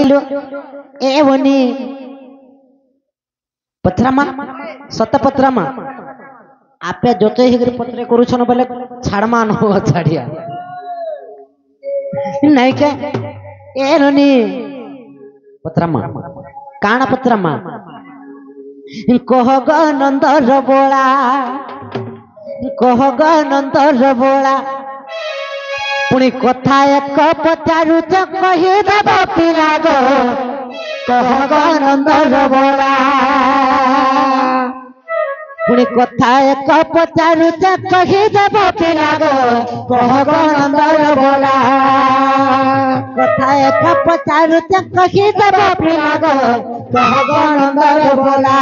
ननिलो ए वनी पथरामा सत पथरामा आपे जोते हिगरी पत्रे करूछन बोले छाड़मा न हो छाड़िया नहीं के ए ननी पथरामा काना पथरामा कह ग नंदर बोला कह ग नंदर बोला पुणी कथा एक पचारू कहीदेव पिला गो कह ग नंदर बोला पुणी कथा एक पचारू कहीदेव पिला गो कह ग नंदर बोला कथा एक पचारू कहीदेव पिला गो कह ग नंदर बोला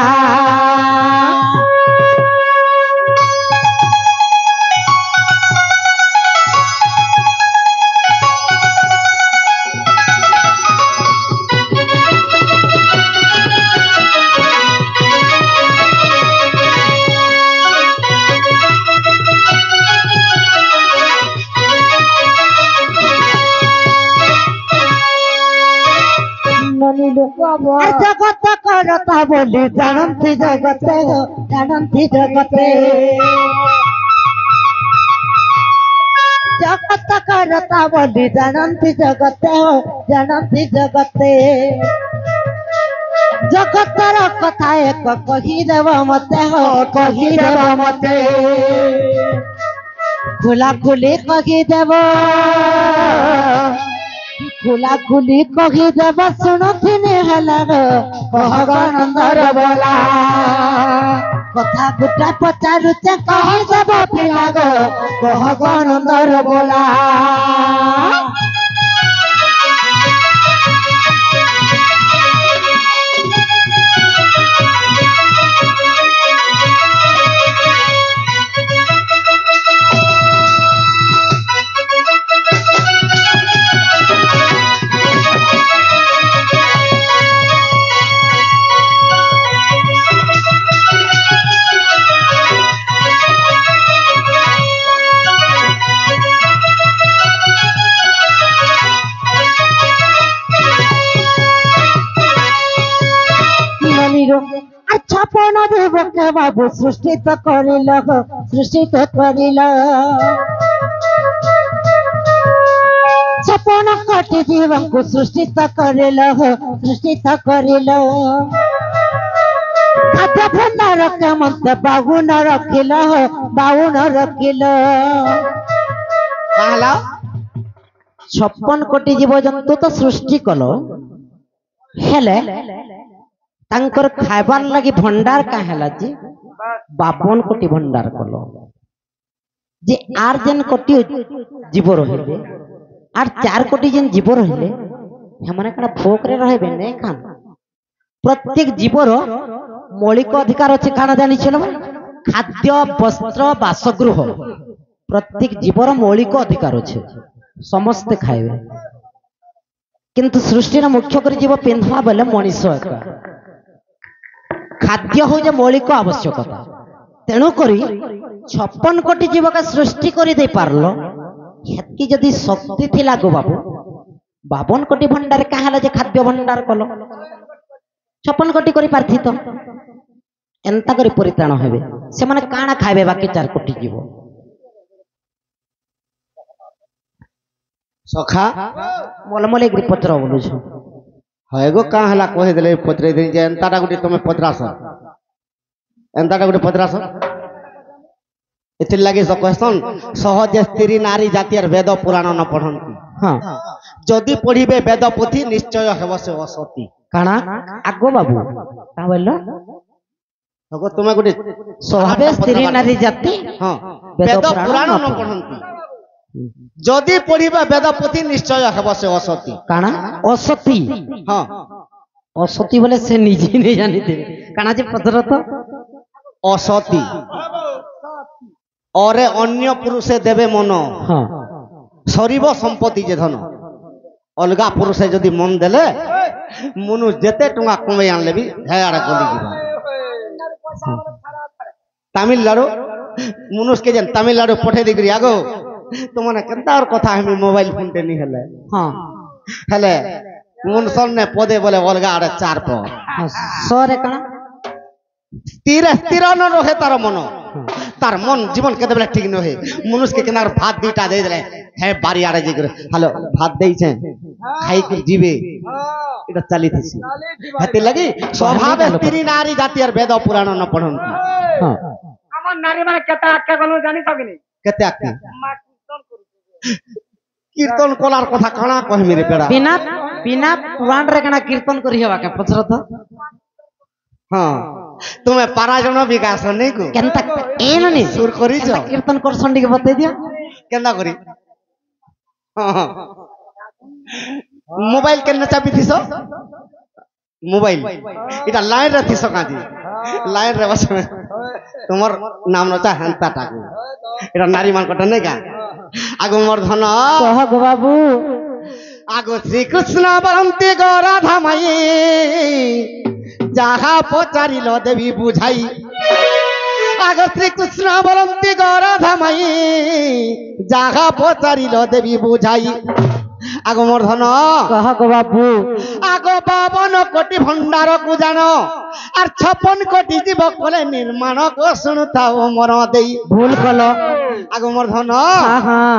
जगत करता बोली जानती जगते हो जानती जगते जगत करता बोली जानती जगते हो जानती जगते जगतर कथा एक कहीदेव मते हो कहीदेव मते खुला खुली कहीदेव खुला खुली कहीदेव शुणुथिनी हेला कह ग नंदर बोला कथा गुटा पचारुचे कहीदेव पिला गो कह ग नंदर बोला छपन देव के बाबू सृष्टि तो करिल सृष्टि तो करिल छपन कोटि जीव को सृष्टि तो करिल सृष्टि तो करिल खाद्य भंडार के मंत्र बाबू न रखिल बाबू न रखिल 56 कोटि जीव जंतु तो सृष्टि कल हेले तांकर खाइबार लगी भंडार का हैला जी 52 कोटि भंडार कलो जे आर जेन कोटि जीव रहिले आर 4 कोटि जेन जीव रहिले हमने कड़ा भोक रे रहबे नै खान प्रत्येक जीवर मौलिक अधिकार अछि खाना जानि छलो खाद्य वस्त्र बासगृह प्रत्येक जीवर मौलिक अधिकार अछि समस्त खाइबे किंतु सृष्टिर मुख्य कर जीव पिंधवा बेले मनीष एका खाद्य हो जे मौलिक आवश्यकता तेणु करी 56 कोटि जीव का सृष्टि करी दे पारलो हेतकी जदी शक्ति थिला गो बाबू 52 कोटि भंडार काहला जे खाद्य भंडार कलो 56 कोटि करी पारथि तो एंता करी परित्राण हेबे से माने काना खाइबे बाकी 4 कोटि जीव सखा मोल मोले ग्री पत्र बोलु छ हेगो का हला कहि देले पत्र दे जे एंताटा गुटी तमे पत्रास एंताटा गुटी पत्रास एथिर लागे स क्वेश्चन सहज स्त्री नारी जातीय वेद पुराण न पढ़ंती हां जदी पढ़िबे वेद पोथी निश्चय हेबो से असती काना आगो बाबू का बोललो हगो तुमे गुटी सहज स्त्री नारी जाति हां वेद पुराण न पढ़ंती जदि पढ़िबा वेद पोथी निश्चय हेबो से असती काना असती हां असती बोले से निजे नहीं जानि देबे काना जे पत्र तो असती और अन्य पुरुषे देवे मन हां सरीब संपत्ति जे धन अलगा पुरुषे जदि मन देले मनु जेते टंगा कमे आन लेबी हेयारे गली जीवा तमिलनाडु मनुष के जन तमिलनाडु पठे दिगरी आगो तुमने केनता और कथा हम मोबाइल फोन ते नहीं हेले हां हेले मुनसन ने पदे बोले अलगा आड़े चार पद सरे कणा स्थिर स्थिर न रहे तार मन तार मन जीवन केते बेले ठीक न हे मनुष्य के किनार भात दुईटा दे देले हे बारी आड़े जे करे हेलो भात देइछे खाई के जीवे এটা চালিতেছি হাতে লাগি স্বভাবে স্ত্রী নারী জাতির বেদ পুরাণ ন পড়ন আমার নারী মানে কেতা আক্কা গলো জানি সকিনি কেতে আক্কা কীর্তন কলার কথা কানা কহিমি রে পেড়া বিনা বিনা পুরাণ রে কানা কীর্তন করি হবা কে পছর তো হ্যাঁ তুমি পারাজন বিকাশ নেই কো কেনতা এননি সুর করিছ কীর্তন করছন দিকে বতাই দিও কেনতা করি হ্যাঁ मोबाइल के चाबी थी मोबाइल इटा लाइन रे थी काजी लाइन रे बस तुमर नाम नचा हंता टाकू इटा नारी मान कट नहीं का आगो मोर धन कह गो बाबू आगो श्री कृष्ण बरंती गो राधा माई जहा पचारिल देवी बुझाई आगो श्री कृष्ण बरंती गो राधा माई जहा पचारिल देवी बुझाई आगो मोर धन कह गो बाबू आगो 52 कोटी भंडार को जानो और 56 कोटी जीव कले निर्माण को सुनताओ मोर देई भूल कलो आगो मोर धन हां हां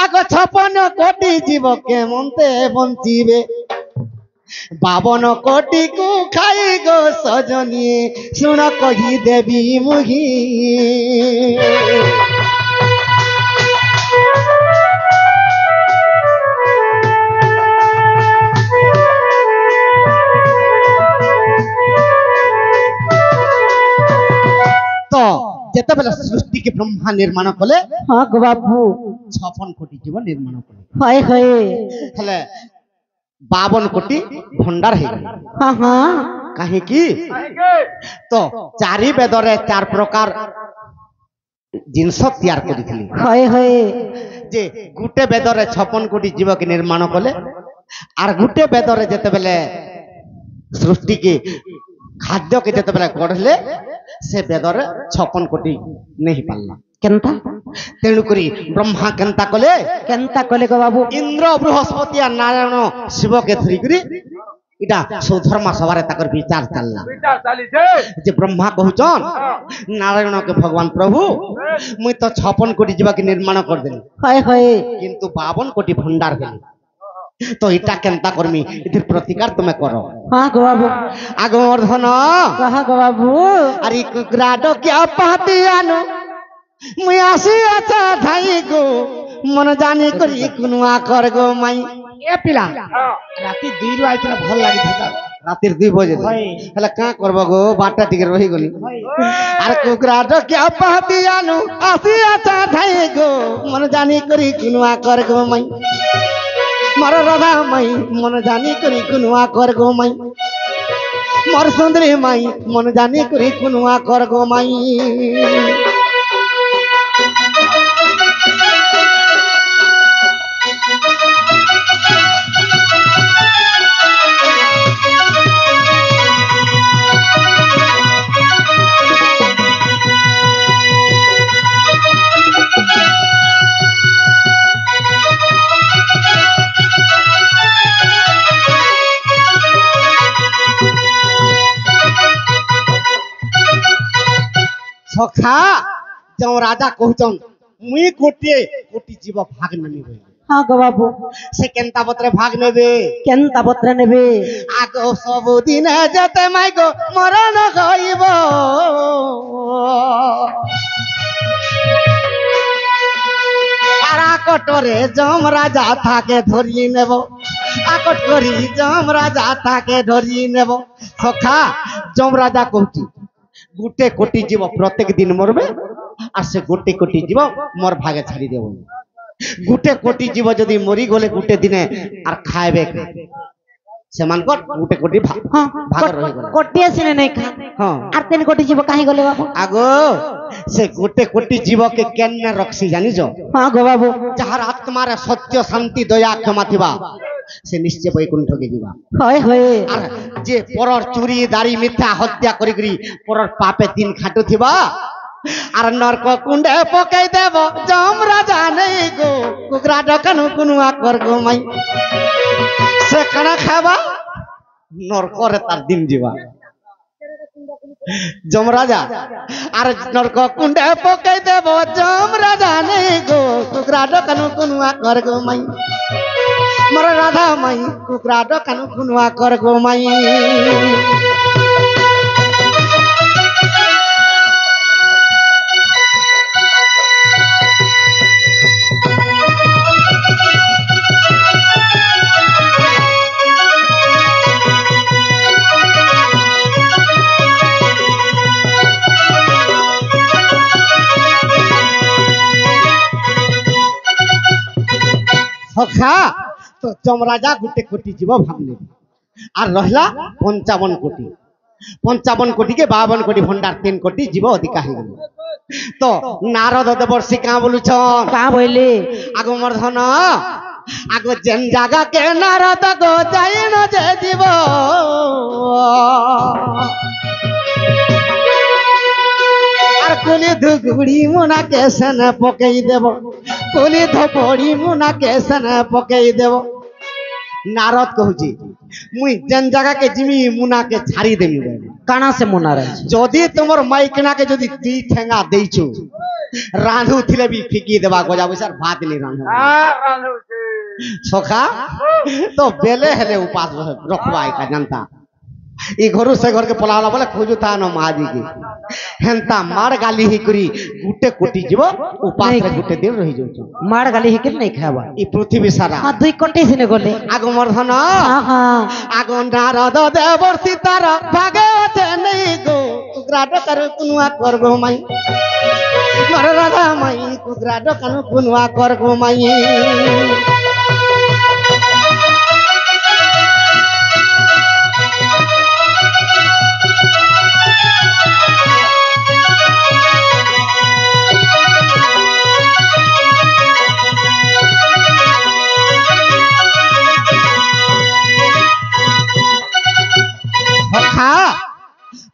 आगो 56 कोटी जीव के मनते बंचिबे 52 कोटी को खाई गो सजनी सुन कही देवी मुही যেতে বেলা সৃষ্টি के ब्रह्मा निर्माण कले हां गो बाबू 56 कोटी जीव निर्माण कले हाय हाय हेले 52 कोटी भंडार हे हां हां काहे की तो चारि बेदरे चार प्रकार जिनस तैयार करिथिली हाय हाय जे गुटे बेदरे 56 कोटी जीव के निर्माण कले आर गुटे बेदरे जेते बेले सृष्टि के खाद्य के जेते बेले गढ़ले से बेदरे 56 कोटी नहीं पाला केनता तेणु करी ब्रह्मा केनता कले गो बाबू इंद्र बृहस्पति आ नारायण शिव के धरी करी इटा सौधर्मा सभारे ताकर विचार चलला जे ब्रह्मा कहउचन नारायण के भगवान प्रभु मुई तो 56 कोटी जीव के निर्माण कर देली हाय हाय किंतु 52 कोटी भंडार देली तो इटा केनता करमी इधर प्रतिकार तुम्हें करो हां गो बाबू आगो मोर धन कह गो बाबू अरे कुकराडो क्या पाती आनो मुई आसी अच्छा धाई गो मन जानी करी कुनुआ कर गो माई ए पिला राती 2 रो आइतला भल लागि था रातिर 2 बजे हला का करबो गो बाटा टिके रही गली अरे कुकराडो क्या पाती आनो आसी अच्छा धाई गो मन जानी करी कुनुआ कर गो माई मर राधा माई मन जानी करी कुनुआ कर गो माई मर सुंदरी माई मन जानी करी कुनुआ कर गो माई सखा जो राजा कहचन मुई कोटी कोटी जीव भाग नेबे हां गो बाबू से केनता पत्रे भाग नेबे आगो सब दिन जते माई गो मरण गइबो आकटरे जम राजा थाके धरि नेबो आकट करी जम राजा थाके धरि नेबो सखा जम राजा कहती गोटे कोटी जीव प्रत्येक दिन मरबे आ से गोटे कोटी जीव मोर भागे छाड़ी देबो गोटे कोटी जीव जदी मरी गले गोटे दिने आर खाएबे से मान को गोटे कोटी भाग रही गले कोटी आसिने नहीं खा हां आर 3 कोटी जीव काहे गले बाबू आगो से गोटे कोटी जीव के केन्ने रखसी जानि जो हां गो बाबू जहार आत्मा रे सत्य शांति दया क्षमा थिबा से निश्चय वैकुंठ के जीवा हाय हाय आर जे परर चोरी दारी मिथ्या हत्या करी करी परर पापे दिन खाटु थिबा आर नरक कुंडे पकाई देबो जम राजा नहीं गो कुकरा डकनु कुनुआ कर गो माई সে কানা খাবা নরকরে তার দিন যাবা যমরাজা আর নরক কুণ্ডে পকাই দেব যমরাজা নেই গো কুকরা দোকান কুনুয়া কর গো মাই মর রাধা মাই কুকরা দোকান কুনুয়া কর গো মাই সখা তো যমরাজা গুটে কোটি জীব ভাবলে আর রহলা 55 কোটি 55 কোটি কে 52 কোটি ভন্ডার 3 কোটি জীব অধিকা হয়ে গেল তো নারদ দেবর্ষি কাঁ বলুছন কা বইলে আগো মর্ধন আগো যেন জায়গা কে নারদ গো যাইন যে জীব আর কোনে ধুগুড়ি মোনা কে সন পকাই দেব কোনে ধপড়ি মোনা কে সন পকাই দেব নারদ কহুছি মুই যেন জায়গাকে জিমি মুনাকে ছাড়ি দেমি কানা সে মনার যদি তোমার মাইকনাকে যদি দি ঠেঙ্গা দেইছো রাঁধু থিলে বি ফিকি দেবা গজা বসার ভাত নি রাঁধু সখা তো বেলে হেলে উপাস রখবা একা জানতা ই ঘরু সে ঘরকে পলাওলা বলে খুঁজু তা ন মাজি কি হেনতা মার গালি হি করি গুটে কোটি জীব উপাস রে গুটে দিন রহি যাউছ মার গালি হিকে নাই খাবা ই পৃথিবী সারা হ্যাঁ 2 কোটি সিনে গলে আগো মর্ধন হ্যাঁ আগো নারদ দেবর্ষি তার ভাগে আছে নেই গো কুকরা ডকার কুনুয়া কর গো মাই মর রাধা মাই কুকরা ডকার কুনুয়া কর গো মাই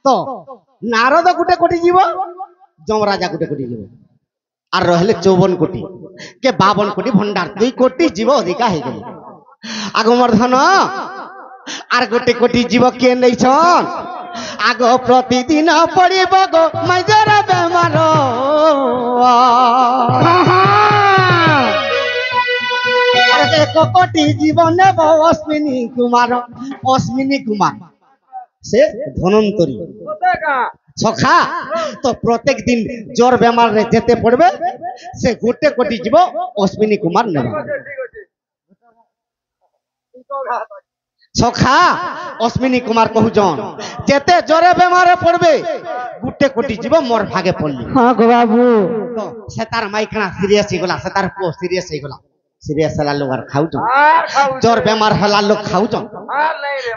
তো নারদ গুটে কোটি জীব যমরাজা গুটে কোটি জীব আর রহলে 54 কোটি কে 52 কোটি ভন্ডার 2 কোটি জীব অধিকা হয়ে গেল আগমর্ধন আর গোটে কোটি জীব কে নেইছন আগ প্রতিদিন পড়িব গো মাইজর বেমার আর 1 কোটি জীব নেব অশ্বিনী কুমার সে ধনন্তরী সখা তো প্রত্যেক দিন জ্বর বেমার রে যেতে পড়বে সে গোটে কোটি জীব অশ্বিনী কুমার নেবে সখা অশ্বিনী কুমার কহুজন যেতে জ্বরে বেমারে পড়বে গোটে কোটি জীব মোর ভাগে পড়লি হ্যাঁ গো বাবু তো সে তার মাইকনা সিরিয়াস হয়ে গলা সে তার পো সিরিয়াস হয়ে গলা সিরিয়াস হলা লোক আর খাউছন জ্বর বেমার হলা লোক খাউছন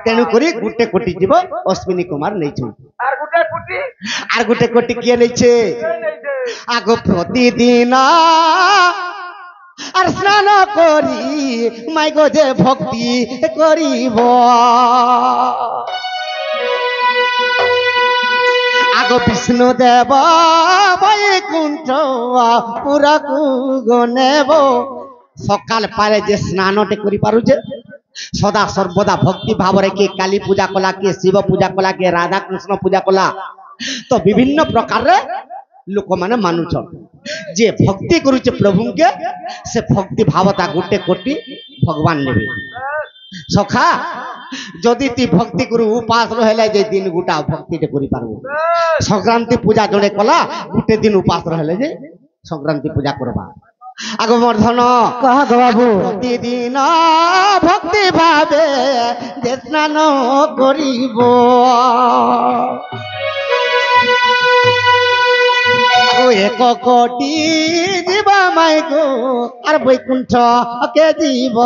তেণু করি গোটে কোটি জীব অশ্বিনী কুমার নেইছন আর গোটে কোটি কিয়ে নেইছে আগ প্রতিদিন আর স্নান করি মাই গো যে ভক্তি করিব আগ বিষ্ণু দেব বৈকুণ্ঠ পুরাকু গনেব সকাল পারে যে স্নানটে করি পারুছে সদা সর্বদা ভক্তি ভাবরে কে কালী পূজা কলা কে শিব পূজা কলা কে রাধা কৃষ্ণ পূজা কলা তো বিভিন্ন প্রকারে লোক মানে মানুছন যে ভক্তি করুছে প্রভুকে সে ভক্তি ভাবতা গোটে কোটি ভগবান নেবে সখা যদি তুই ভক্তি করু উপাস রহলে যে দিন গোটা ভক্তিতে করি পারবো সংক্রান্তি পূজা জনে কলা গোটে দিন উপাস রহলে যে সংক্রান্তি পূজা করবা আগমর্ধন কহ গো বাবু প্রতিদিন ভক্তি ভাবে যে স্নান করিব ও 1 কোটি জীব মাই গো আর বৈকুণ্ঠ কে জীব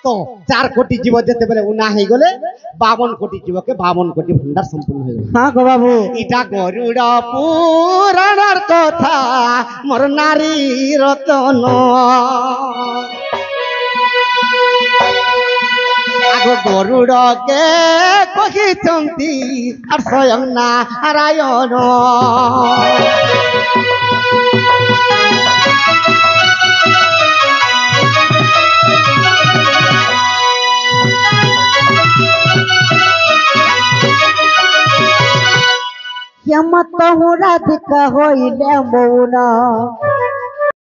তো 4 কোটি জীব যেতে পারে উনা হয়ে গেলে 52 কোটি জীবকে 52 কোটি ভন্ডার সম্পূর্ণ হয়ে গেল হ্যাঁ গো বাবু এটা গরুড় পুরাণের কথা মোর নারী রতন ଗରୁଡ଼କେ କହିଛନ୍ତି আর ସ୍ୱୟଂ ନାରାୟଣ यमत राधिका होइले मौन